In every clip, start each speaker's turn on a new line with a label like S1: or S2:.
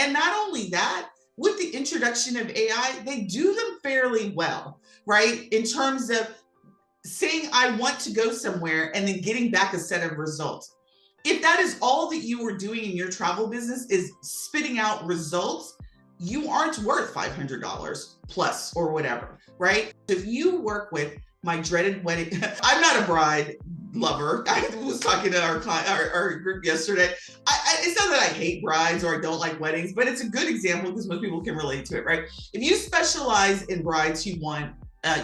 S1: And not only that, with the introduction of AI, they do them fairly well, right? In terms of saying, I want to go somewhere and then getting back a set of results. If that is all that you were doing in your travel business is spitting out results, you aren't worth $500 plus or whatever, right? If you work with my dreaded wedding, I'm not a bride lover. I was talking to our group yesterday. It's not that I hate brides or I don't like weddings, but it's a good example because most people can relate to it, right? If you specialize in brides who want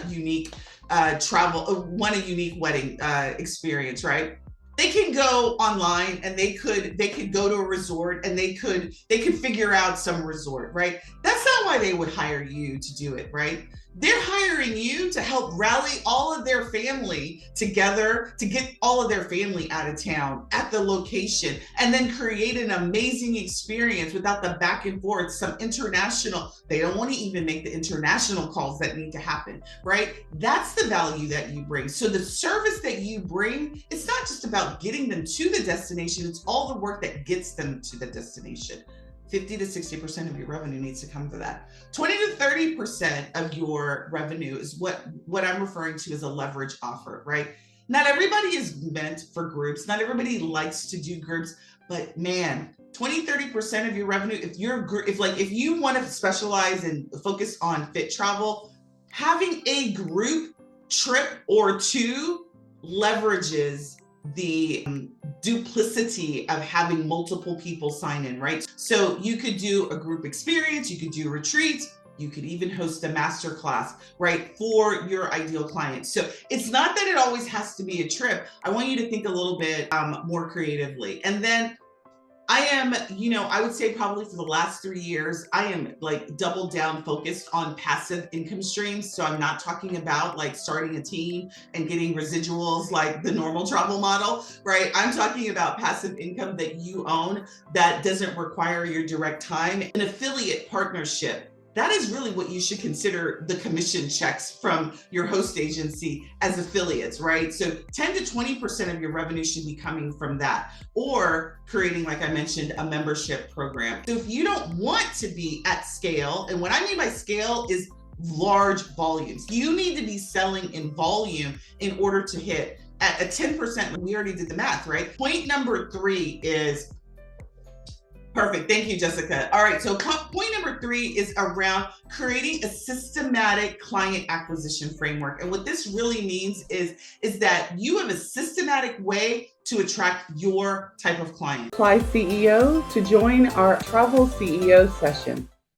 S1: unique want a unique wedding experience, right? They can go online and they could go to a resort and they could figure out some resort, right? That's not why they would hire you to do it, right? They're hiring you to help rally all of their family together, to get all of their family out of town at the location, and then create an amazing experience without the back and forth, some international, they don't want to even make the international calls that need to happen, right? That's the value that you bring. So the service that you bring, it's not just about getting them to the destination, it's all the work that gets them to the destination. 50 to 60% of your revenue needs to come for that. 20 to 30% of your revenue is what I'm referring to as a leverage offer, right? Not everybody is meant for groups. Not everybody likes to do groups, but man, 30% of your revenue, if you want to specialize and focus on fit travel, having a group trip or two leverages the duplicity of having multiple people sign in, right? So you could do a group experience, you could do retreats, you could even host a masterclass, right, for your ideal client. So it's not that it always has to be a trip. I want you to think a little bit more creatively. And then I am, I would say probably for the last 3 years, I am like double down focused on passive income streams. So I'm not talking about like starting a team and getting residuals like the normal travel model, right? I'm talking about passive income that you own that doesn't require your direct time. An affiliate partnership. That is really what you should consider the commission checks from your host agency as affiliates, right? So 10 to 20% of your revenue should be coming from that, or creating, like I mentioned, a membership program. So if you don't want to be at scale, and what I mean by scale is large volumes, you need to be selling in volume in order to hit at a 10%. We already did the math, right? Point number 3 is perfect. Thank you, Jessica. All right. So point number 3 is around creating a systematic client acquisition framework. And what this really means is that you have a systematic way to attract your type of client.
S2: Apply CEO to join our Travel CEO session.